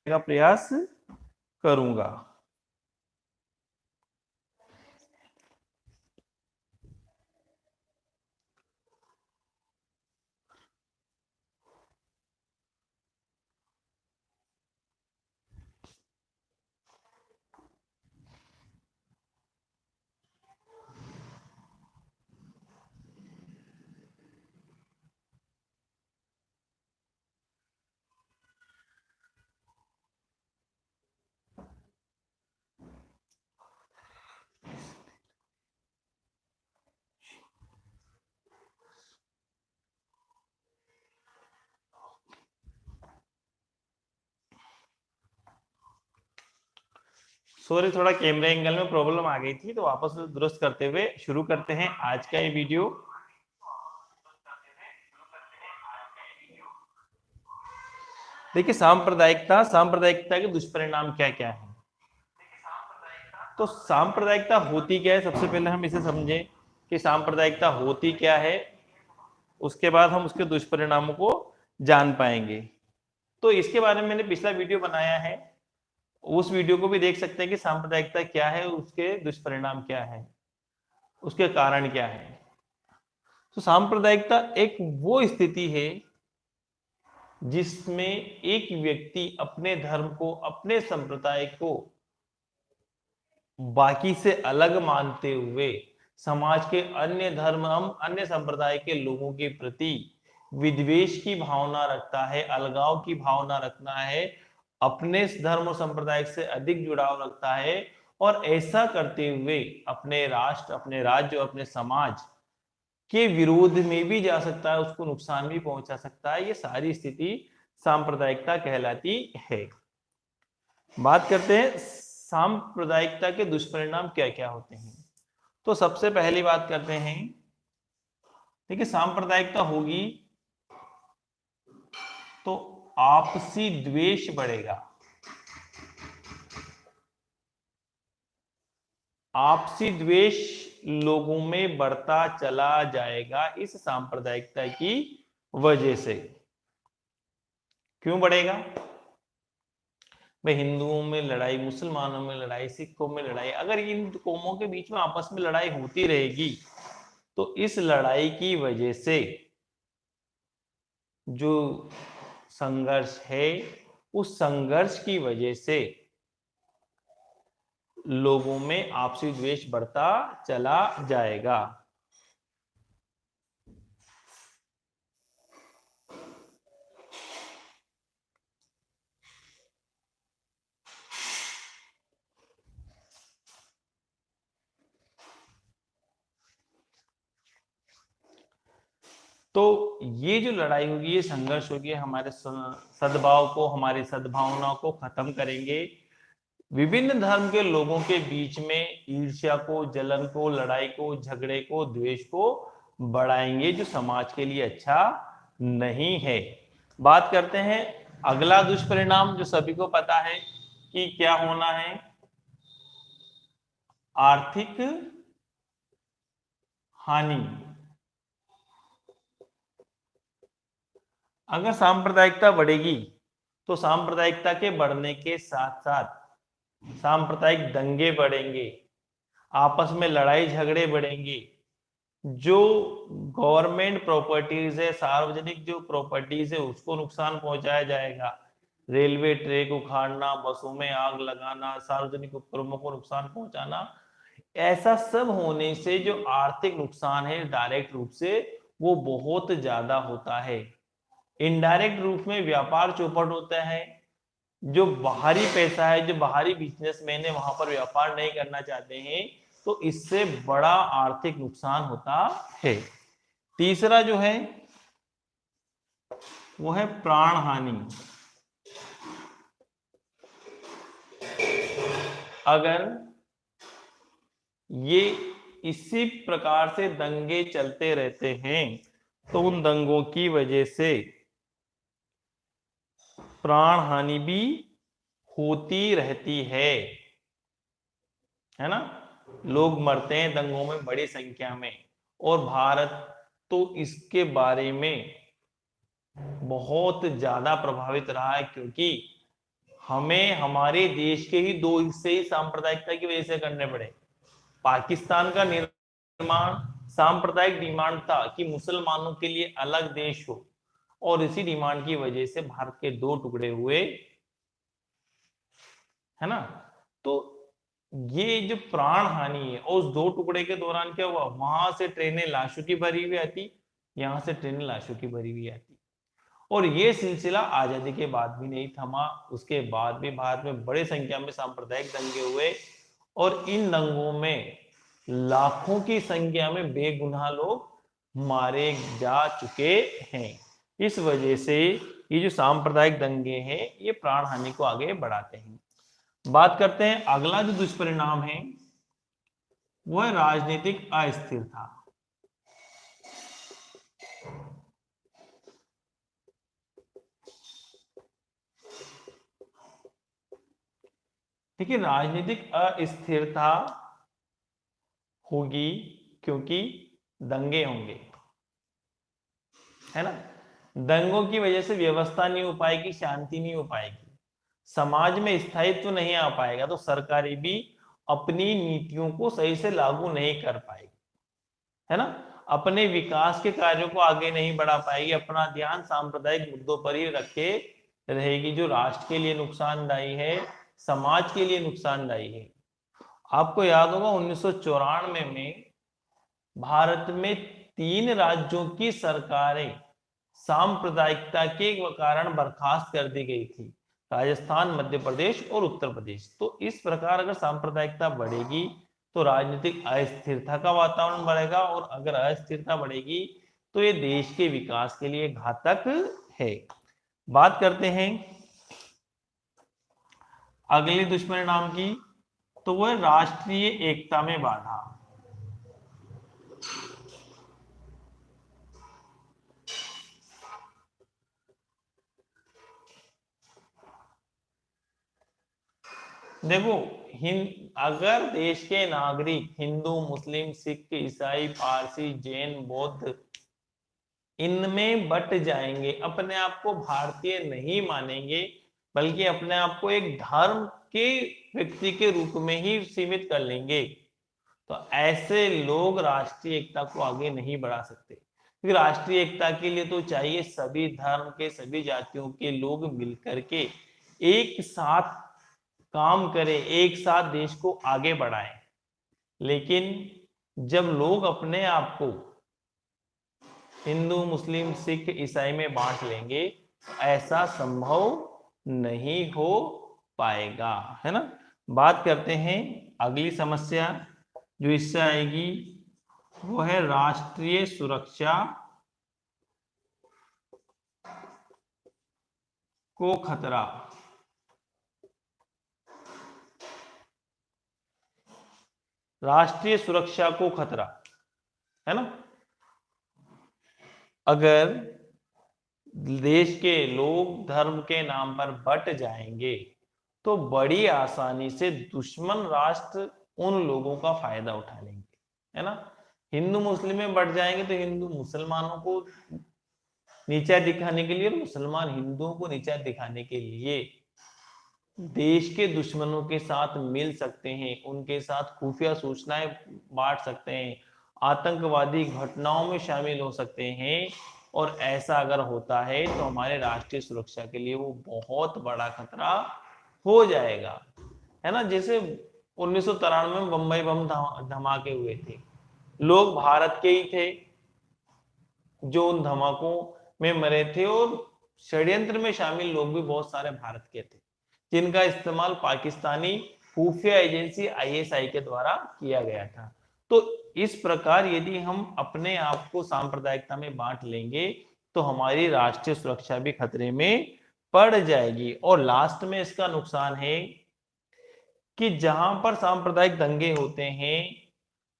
का प्रयास करूंगा। सॉरी, थोड़ा कैमरा एंगल में प्रॉब्लम आ गई थी, तो वापस दुरुस्त करते हुए शुरू करते हैं आज का ये वीडियो। देखिए, सांप्रदायिकता के दुष्परिणाम क्या क्या है। तो सांप्रदायिकता होती क्या है, सबसे पहले हम इसे समझें कि सांप्रदायिकता होती क्या है, उसके बाद हम उसके दुष्परिणामों को जान पाएंगे। तो इसके बारे में मैंने पिछला वीडियो बनाया है, उस वीडियो को भी देख सकते हैं कि सांप्रदायिकता क्या है, उसके दुष्परिणाम क्या है, उसके कारण क्या है। तो सांप्रदायिकता एक वो स्थिति है जिसमें एक व्यक्ति अपने धर्म को, अपने संप्रदाय को बाकी से अलग मानते हुए समाज के अन्य धर्म, अन्य संप्रदाय के लोगों के प्रति विद्वेष की भावना रखता है, अलगाव की भावना रखना है, अपने धर्म और संप्रदाय से अधिक जुड़ाव रखता है, और ऐसा करते हुए अपने राष्ट्र, अपने राज्य, अपने समाज के विरोध में भी जा सकता है, उसको नुकसान भी पहुंचा सकता है। ये सारी स्थिति सांप्रदायिकता कहलाती है। बात करते हैं सांप्रदायिकता के दुष्परिणाम क्या क्या होते हैं। तो सबसे पहली बात करते हैं, देखिए सांप्रदायिकता होगी तो आपसी द्वेष बढ़ेगा, आपसी द्वेष लोगों में बढ़ता चला जाएगा इस सांप्रदायिकता की वजह से। क्यों बढ़ेगा भाई? हिंदुओं में लड़ाई, मुसलमानों में लड़ाई, सिखों में लड़ाई, अगर इन कौमों के बीच में आपस में लड़ाई होती रहेगी तो इस लड़ाई की वजह से जो संघर्ष है, उस संघर्ष की वजह से लोगों में आपसी द्वेष बढ़ता चला जाएगा। तो ये जो लड़ाई होगी, ये संघर्ष होगी, हमारे सद्भाव को, हमारी सद्भावना को खत्म करेंगे। विभिन्न धर्म के लोगों के बीच में ईर्ष्या को, जलन को, लड़ाई को, झगड़े को, द्वेष को बढ़ाएंगे, जो समाज के लिए अच्छा नहीं है। बात करते हैं अगला दुष्परिणाम, जो सभी को पता है कि क्या होना है। आर्थिक हानि। अगर सांप्रदायिकता बढ़ेगी तो सांप्रदायिकता के बढ़ने के साथ साथ सांप्रदायिक दंगे बढ़ेंगे, आपस में लड़ाई झगड़े बढ़ेंगे, जो गवर्नमेंट प्रॉपर्टीज है, सार्वजनिक जो प्रॉपर्टीज है, उसको नुकसान पहुंचाया जाएगा। रेलवे ट्रैक उखाड़ना, बसों में आग लगाना, सार्वजनिक उपक्रमों को नुकसान पहुंचाना, ऐसा सब होने से जो आर्थिक नुकसान है डायरेक्ट रूप से, वो बहुत ज्यादा होता है। इनडायरेक्ट रूप में व्यापार चौपट होता है, जो बाहरी पैसा है, जो बाहरी बिजनेसमैन है, वहां पर व्यापार नहीं करना चाहते हैं, तो इससे बड़ा आर्थिक नुकसान होता है। तीसरा जो है वो है प्राण हानि। अगर ये इसी प्रकार से दंगे चलते रहते हैं तो उन दंगों की वजह से प्राण हानि भी होती रहती है ना। लोग मरते हैं दंगों में बड़ी संख्या में, और भारत तो इसके बारे में बहुत ज्यादा प्रभावित रहा है, क्योंकि हमें हमारे देश के ही दो हिस्से ही सांप्रदायिकता की वजह से करने पड़े। पाकिस्तान का निर्माण सांप्रदायिक डिमांड था कि मुसलमानों के लिए अलग देश हो, और इसी डिमांड की वजह से भारत के दो टुकड़े हुए, है ना। तो ये जो प्राण हानि है, और उस दो टुकड़े के दौरान क्या हुआ, वहां से ट्रेनें लाशों की भरी हुई आती, यहां से ट्रेनें लाशों की भरी हुई आती, और ये सिलसिला आजादी के बाद भी नहीं थमा। उसके बाद भी भारत में बड़े संख्या में सांप्रदायिक दंगे हुए, और इन दंगों में लाखों की संख्या में बेगुनाह लोग मारे जा चुके हैं। इस वजह से ये जो सांप्रदायिक दंगे हैं, ये प्राण हानि को आगे बढ़ाते हैं। बात करते हैं अगला जो दुष्परिणाम है, वो है राजनीतिक अस्थिरता। देखिए, राजनीतिक अस्थिरता होगी क्योंकि दंगे होंगे, है ना। दंगों की वजह से व्यवस्था नहीं हो पाएगी, शांति नहीं हो पाएगी, समाज में स्थायित्व नहीं आ पाएगा, तो सरकारें भी अपनी नीतियों को सही से लागू नहीं कर पाएगी, है ना। अपने विकास के कार्यों को आगे नहीं बढ़ा पाएगी, अपना ध्यान सांप्रदायिक मुद्दों पर ही रखे रहेगी, जो राष्ट्र के लिए नुकसानदायी है, समाज के लिए नुकसानदायी है। आपको याद होगा 1994 में भारत में 3 राज्यों की सरकारें सांप्रदायिकता के कारण बर्खास्त कर दी गई थी, राजस्थान, मध्य प्रदेश और उत्तर प्रदेश। तो इस प्रकार अगर सांप्रदायिकता बढ़ेगी तो राजनीतिक अस्थिरता का वातावरण बढ़ेगा, और अगर अस्थिरता बढ़ेगी तो ये देश के विकास के लिए घातक है। बात करते हैं अगले दुष्परिणाम की, तो वह राष्ट्रीय एकता में बाधा। देखो, अगर देश के नागरिक हिंदू, मुस्लिम, सिख, ईसाई, पारसी, जैन, बौद्ध इनमें बट जाएंगे, अपने आप को भारतीय नहीं मानेंगे, बल्कि अपने आप को एक धर्म के व्यक्ति के रूप में ही सीमित कर लेंगे, तो ऐसे लोग राष्ट्रीय एकता को आगे नहीं बढ़ा सकते। क्योंकि राष्ट्रीय एकता के लिए तो चाहिए सभी धर्म के, सभी जातियों के लोग मिलकर के एक साथ काम करें, एक साथ देश को आगे बढ़ाएं। लेकिन जब लोग अपने आप को हिंदू, मुस्लिम, सिख, ईसाई में बांट लेंगे, ऐसा संभव नहीं हो पाएगा, है ना। बात करते हैं अगली समस्या जो इससे आएगी, वो है राष्ट्रीय सुरक्षा को खतरा। राष्ट्रीय सुरक्षा को खतरा, है ना। अगर देश के लोग धर्म के नाम पर बट जाएंगे तो बड़ी आसानी से दुश्मन राष्ट्र उन लोगों का फायदा उठा लेंगे, है ना। हिंदू मुस्लिम में बट जाएंगे तो हिंदू मुसलमानों को नीचा दिखाने के लिए, और मुसलमान हिंदुओं को नीचा दिखाने के लिए देश के दुश्मनों के साथ मिल सकते हैं, उनके साथ खुफिया सूचनाएं बांट सकते हैं, आतंकवादी घटनाओं में शामिल हो सकते हैं, और ऐसा अगर होता है तो हमारे राष्ट्रीय सुरक्षा के लिए वो बहुत बड़ा खतरा हो जाएगा, है ना। जैसे 1993 में बम्बई बम धमाके हुए थे, लोग भारत के ही थे जो उन धमाकों में मरे थे, और षड्यंत्र में शामिल लोग भी बहुत सारे भारत के थे, जिनका इस्तेमाल पाकिस्तानी खुफिया एजेंसी आईएसआई के द्वारा किया गया था। तो इस प्रकार यदि हम अपने आप को सांप्रदायिकता में बांट लेंगे तो हमारी राष्ट्रीय सुरक्षा भी खतरे में पड़ जाएगी, और लास्ट में इसका नुकसान है कि जहां पर सांप्रदायिक दंगे होते हैं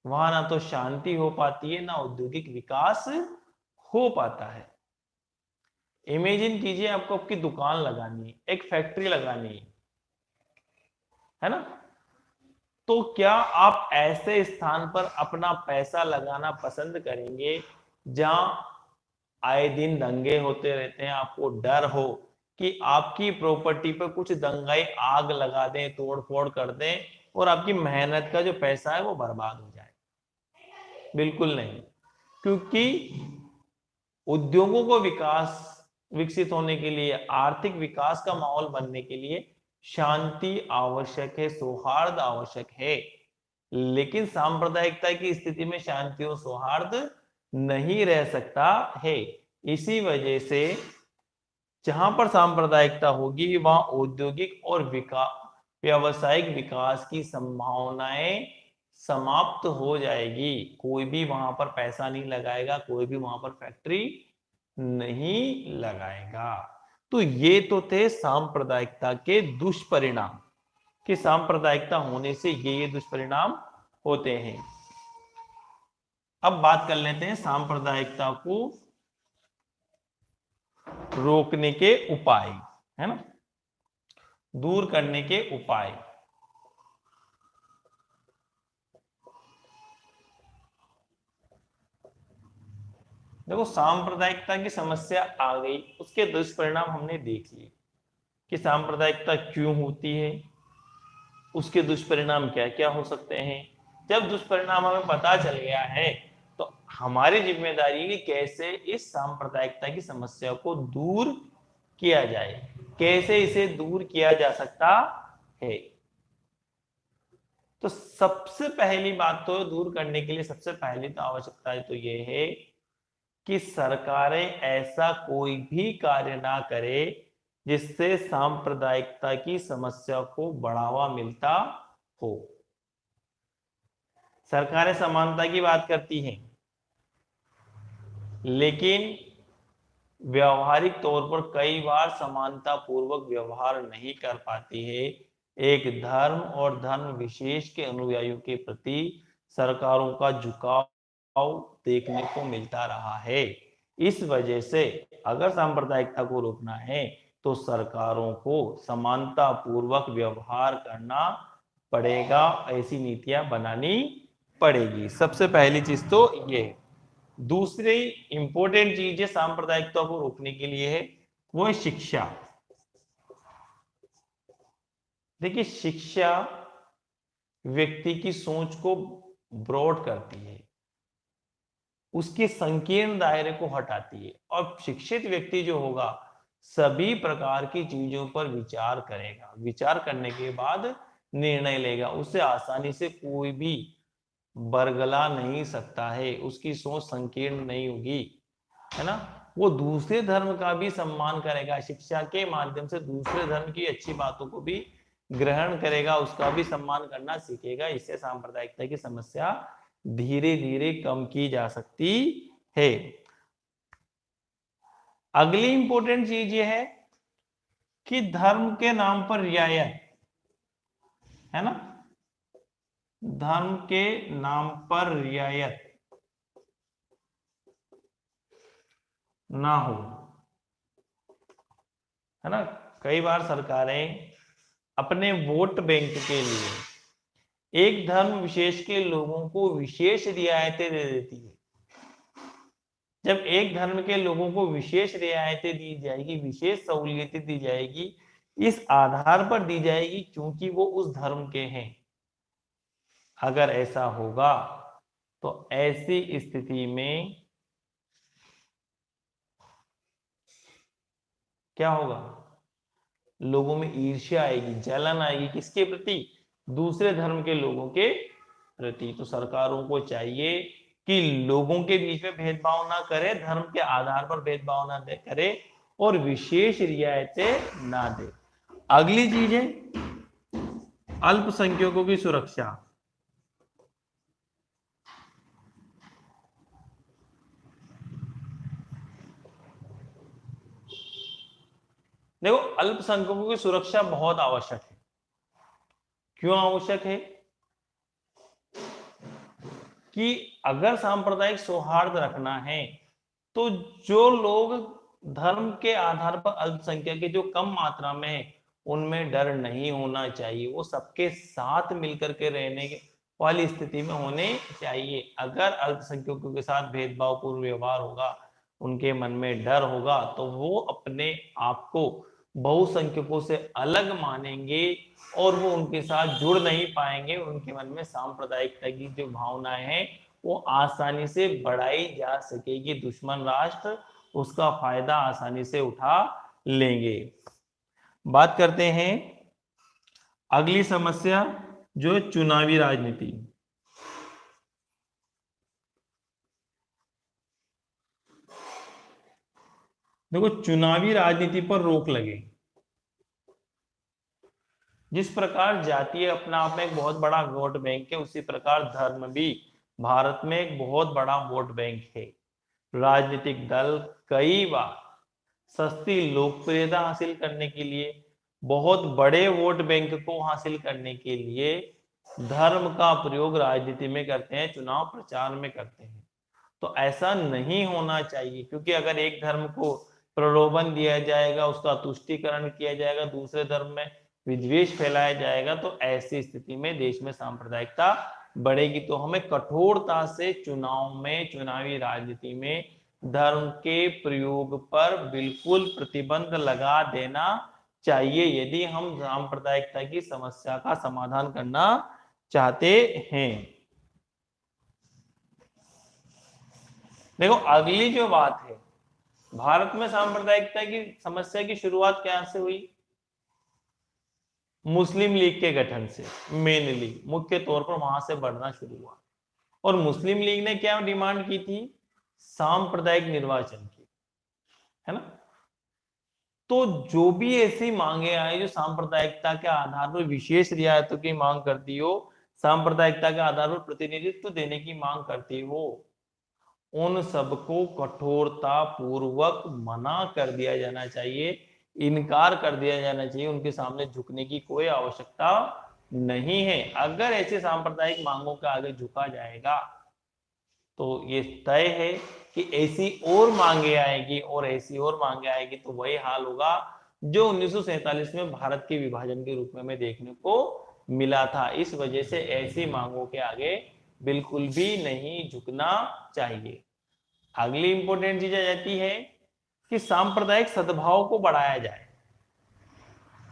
वहां ना तो शांति हो पाती है, ना औद्योगिक विकास हो पाता है। इमेजिन कीजिए, आपको आपकी दुकान लगानी है, एक फैक्ट्री लगानी है ना। तो क्या आप ऐसे स्थान पर अपना पैसा लगाना पसंद करेंगे जहां आए दिन दंगे होते रहते हैं, आपको डर हो कि आपकी प्रॉपर्टी पर कुछ दंगाई आग लगा दें, तोड़ फोड़ कर दें और आपकी मेहनत का जो पैसा है वो बर्बाद हो जाए। बिल्कुल नहीं, क्योंकि उद्योगों को विकसित होने के लिए, आर्थिक विकास का माहौल बनने के लिए शांति आवश्यक है, सौहार्द आवश्यक है। लेकिन सांप्रदायिकता की स्थिति में शांति और सौहार्द नहीं रह सकता है। इसी वजह से जहां पर सांप्रदायिकता होगी वहां औद्योगिक और व्यावसायिक विकास की संभावनाएं समाप्त हो जाएगी। कोई भी वहां पर पैसा नहीं लगाएगा, कोई भी वहां पर फैक्ट्री नहीं लगाएगा। तो ये तो थे सांप्रदायिकता के दुष्परिणाम, कि सांप्रदायिकता होने से ये दुष्परिणाम होते हैं। अब बात कर लेते हैं सांप्रदायिकता को रोकने के उपाय, है ना, दूर करने के उपाय। देखो, सांप्रदायिकता की समस्या आ गई, उसके दुष्परिणाम हमने देख लिए कि सांप्रदायिकता क्यों होती है, उसके दुष्परिणाम क्या क्या हो सकते हैं। जब दुष्परिणाम हमें पता चल गया है तो हमारी जिम्मेदारी है कैसे इस सांप्रदायिकता की समस्या को दूर किया जाए, कैसे इसे दूर किया जा सकता है। तो सबसे पहली बात तो दूर करने के लिए सबसे पहली तो आवश्यकता तो यह है कि सरकारें ऐसा कोई भी कार्य ना करे जिससे सांप्रदायिकता की समस्या को बढ़ावा मिलता हो। सरकारें समानता की बात करती हैं, लेकिन व्यवहारिक तौर पर कई बार समानता पूर्वक व्यवहार नहीं कर पाती है। एक धर्म और धर्म विशेष के अनुयायियों के प्रति सरकारों का झुकाव देखने को मिलता रहा है। इस वजह से अगर सांप्रदायिकता को रोकना है तो सरकारों को समानता पूर्वक व्यवहार करना पड़ेगा, ऐसी नीतियां बनानी पड़ेगी। सबसे पहली चीज तो ये है। दूसरी इंपॉर्टेंट चीज है सांप्रदायिकता को रोकने के लिए है, वो है शिक्षा। देखिए, शिक्षा व्यक्ति की सोच को ब्रॉड करती है, उसके संकीर्ण दायरे को हटाती है, और शिक्षित व्यक्ति जो होगा सभी प्रकार की चीजों पर विचार करेगा, विचार करने के बाद निर्णय लेगा। उससे आसानी से कोई भी बरगला नहीं सकता है, उसकी सोच संकीर्ण नहीं होगी, है ना। वो दूसरे धर्म का भी सम्मान करेगा, शिक्षा के माध्यम से दूसरे धर्म की अच्छी बातों को भी ग्रहण करेगा, उसका भी सम्मान करना सीखेगा। इससे सांप्रदायिकता की समस्या धीरे धीरे कम की जा सकती है। अगली इंपॉर्टेंट चीज ये है कि धर्म के नाम पर रियायत, है ना, धर्म के नाम पर रियायत ना हो, है ना। कई बार सरकारें अपने वोट बैंक के लिए एक धर्म विशेष के लोगों को विशेष रियायतें दे देती है। जब एक धर्म के लोगों को विशेष रियायतें दी जाएगी, विशेष सहूलियतें दी जाएगी, इस आधार पर दी जाएगी क्योंकि वो उस धर्म के हैं। अगर ऐसा होगा तो ऐसी स्थिति में क्या होगा, लोगों में ईर्ष्या आएगी, जलन आएगी, किसके प्रति, दूसरे धर्म के लोगों के प्रति। तो सरकारों को चाहिए कि लोगों के बीच में भेदभाव ना करे, धर्म के आधार पर भेदभाव ना करे और विशेष रियायतें ना दे। अगली चीज है अल्पसंख्यकों की सुरक्षा। देखो, अल्पसंख्यकों की सुरक्षा बहुत आवश्यक है। क्यों आवश्यक है? कि अगर सांप्रदायिक सौहार्द रखना है तो जो लोग धर्म के आधार पर अल्पसंख्यक के जो कम मात्रा में है उनमें डर नहीं होना चाहिए, वो सबके साथ मिलकर के रहने वाली स्थिति में होने चाहिए। अगर अल्पसंख्यकों के साथ भेदभाव पूर्ण व्यवहार होगा, उनके मन में डर होगा, तो वो अपने आप को बहुसंख्यकों से अलग मानेंगे और वो उनके साथ जुड़ नहीं पाएंगे, उनके मन में सांप्रदायिकता की जो भावनाएं हैं वो आसानी से बढ़ाई जा सकेगी। दुश्मन राष्ट्र उसका फायदा आसानी से उठा लेंगे। बात करते हैं अगली समस्या, जो है चुनावी राजनीति। देखो, चुनावी राजनीति पर रोक लगे। जिस प्रकार जातीय अपना आप में एक बहुत बड़ा वोट बैंक है, उसी प्रकार धर्म भी भारत में एक बहुत बड़ा वोट बैंक है। राजनीतिक दल कई बार सस्ती लोकप्रियता हासिल करने के लिए, बहुत बड़े वोट बैंक को हासिल करने के लिए धर्म का प्रयोग राजनीति में करते हैं, चुनाव प्रचार में करते हैं। तो ऐसा नहीं होना चाहिए, क्योंकि अगर एक धर्म को प्रलोभन दिया जाएगा, उसका तुष्टीकरण किया जाएगा, दूसरे धर्म में विद्वेष फैलाया जाएगा, तो ऐसी स्थिति में देश में सांप्रदायिकता बढ़ेगी। तो हमें कठोरता से चुनाव में, चुनावी राजनीति में धर्म के प्रयोग पर बिल्कुल प्रतिबंध लगा देना चाहिए, यदि हम सांप्रदायिकता की समस्या का समाधान करना चाहते हैं। देखो, अगली जो बात है, भारत में सांप्रदायिकता की समस्या की शुरुआत क्या से हुई? मुस्लिम लीग के गठन से, मेनली मुख्य तौर पर वहां से बढ़ना शुरू हुआ। और मुस्लिम लीग ने क्या डिमांड की थी? सांप्रदायिक निर्वाचन की, है ना। तो जो भी ऐसी मांगे आए जो सांप्रदायिकता के आधार पर विशेष रियायतों की मांग करती हो, सांप्रदायिकता के आधार पर प्रतिनिधित्व देने की मांग करती हो, उन सबको कठोरता पूर्वक मना कर दिया जाना चाहिए, इनकार कर दिया जाना चाहिए। उनके सामने झुकने की कोई आवश्यकता नहीं है। अगर ऐसे सांप्रदायिक मांगों के आगे झुका जाएगा तो ये तय है कि ऐसी और मांगे आएगी और ऐसी और मांगे आएगी, तो वही हाल होगा जो 1947 में भारत के विभाजन के रूप में देखने को मिला था। इस वजह से ऐसी मांगों के आगे बिल्कुल भी नहीं झुकना चाहिए। अगली इंपॉर्टेंट चीज आ जाती है कि सांप्रदायिक सद्भाव को बढ़ाया जाए।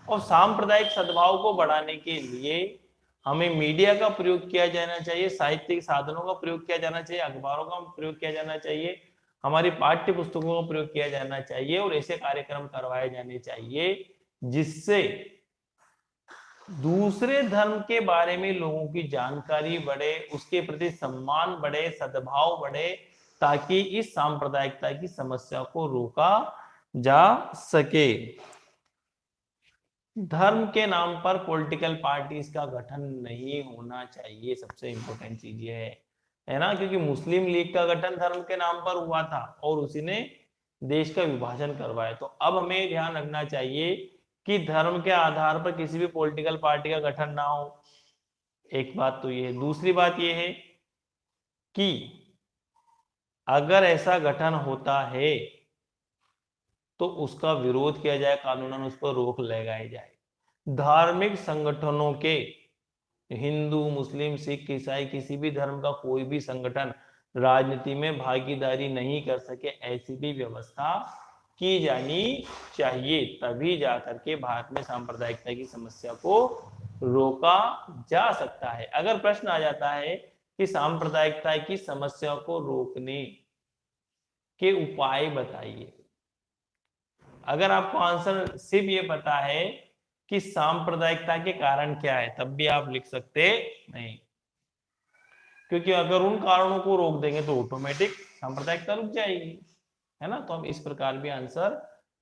और सांप्रदायिक सद्भाव को बढ़ाने के लिए हमें मीडिया का प्रयोग किया जाना चाहिए, साहित्यिक साधनों का प्रयोग किया जाना चाहिए, अखबारों का प्रयोग किया जाना चाहिए, हमारी पाठ्य पुस्तकों का प्रयोग किया जाना चाहिए, और ऐसे कार्यक्रम करवाए जाने चाहिए जिससे दूसरे धर्म के बारे में लोगों की जानकारी बढ़े, उसके प्रति सम्मान बढ़े, सद्भाव बढ़े, ताकि इस सांप्रदायिकता की समस्या को रोका जा सके। धर्म के नाम पर पॉलिटिकल पार्टीज का गठन नहीं होना चाहिए, सबसे इंपॉर्टेंट चीज ये है ना, क्योंकि मुस्लिम लीग का गठन धर्म के नाम पर हुआ था और उसी ने देश का विभाजन करवाया। तो अब हमें ध्यान रखना चाहिए कि धर्म के आधार पर किसी भी पॉलिटिकल पार्टी का गठन ना हो। एक बात तो ये है। दूसरी बात ये है कि अगर ऐसा गठन होता है तो उसका विरोध किया जाए, कानूनन उस पर रोक लगाई जाए। धार्मिक संगठनों के, हिंदू, मुस्लिम, सिख, ईसाई, किसी भी धर्म का कोई भी संगठन राजनीति में भागीदारी नहीं कर सके, ऐसी भी व्यवस्था की जानी चाहिए। तभी जाकर के भारत में सांप्रदायिकता की समस्या को रोका जा सकता है। अगर प्रश्न आ जाता है कि सांप्रदायिकता की समस्या को रोकने के उपाय बताइए, अगर आपको आंसर सिर्फ ये पता है कि सांप्रदायिकता के कारण क्या है, तब भी आप लिख सकते नहीं, क्योंकि अगर उन कारणों को रोक देंगे तो ऑटोमेटिक सांप्रदायिकता रुक जाएगी, है ना। तो हम इस प्रकार भी आंसर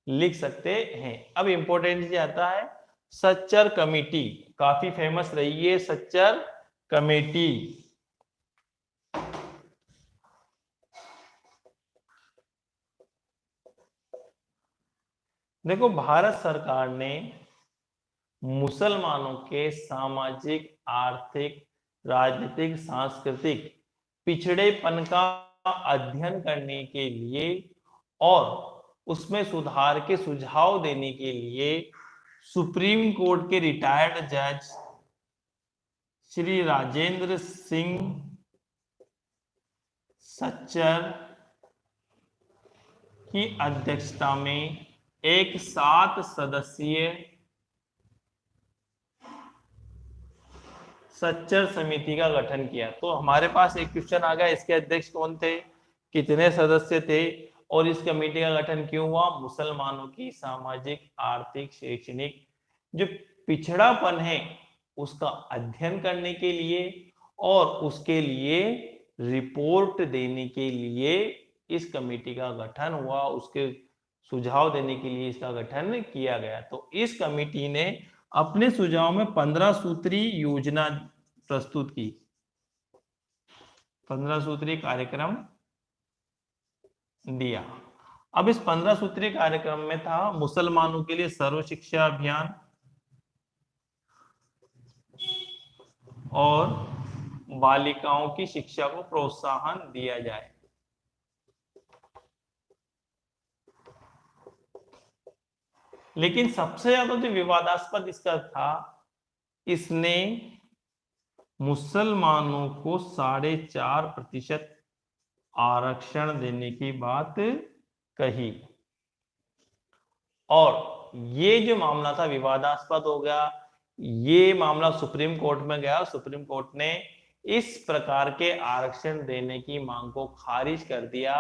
लिख सकते हैं। अब इंपॉर्टेंट चीज आता है सच्चर कमेटी, काफी फेमस रही है सच्चर कमेटी। देखो, भारत सरकार ने मुसलमानों के सामाजिक, आर्थिक, राजनीतिक, सांस्कृतिक पिछड़ेपन का अध्ययन करने के लिए और उसमें सुधार के सुझाव देने के लिए सुप्रीम कोर्ट के रिटायर्ड जज श्री राजेंद्र सिंह सच्चर की अध्यक्षता में एक 7 सदस्यीय सच्चर समिति का गठन किया। तो हमारे पास एक क्वेश्चन आ गया, इसके अध्यक्ष कौन थे, कितने सदस्य थे, और इस कमेटी का गठन क्यों हुआ? मुसलमानों की सामाजिक, आर्थिक, शैक्षणिक जो पिछड़ापन है उसका अध्ययन करने के लिए और उसके लिए रिपोर्ट देने के लिए इस कमेटी का गठन हुआ, उसके सुझाव देने के लिए इसका गठन किया गया। तो इस कमेटी ने अपने सुझाव में 15 सूत्री योजना प्रस्तुत की, 15 सूत्री कार्यक्रम दिया। अब इस 15 सूत्री कार्यक्रम में था मुसलमानों के लिए सर्व शिक्षा अभियान और बालिकाओं की शिक्षा को प्रोत्साहन दिया जाए। लेकिन सबसे ज्यादा जो विवादास्पद इसका था, इसने मुसलमानों को 4.5% आरक्षण देने की बात कही। और ये जो मामला था विवादास्पद हो गया, ये मामला सुप्रीम कोर्ट में गया। सुप्रीम कोर्ट ने इस प्रकार के आरक्षण देने की मांग को खारिज कर दिया,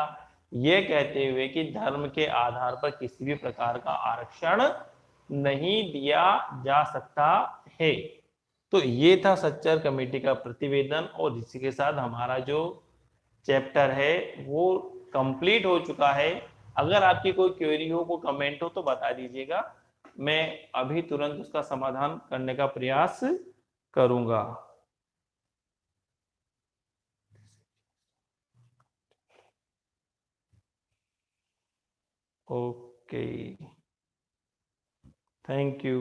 ये कहते हुए कि धर्म के आधार पर किसी भी प्रकार का आरक्षण नहीं दिया जा सकता है। तो ये था सच्चर कमेटी का प्रतिवेदन, और इसी के साथ हमारा जो चैप्टर है वो कंप्लीट हो चुका है। अगर आपकी कोई क्वेरी हो, कोई कमेंट हो तो बता दीजिएगा, मैं अभी तुरंत उसका समाधान करने का प्रयास करूंगा। Okay, thank you.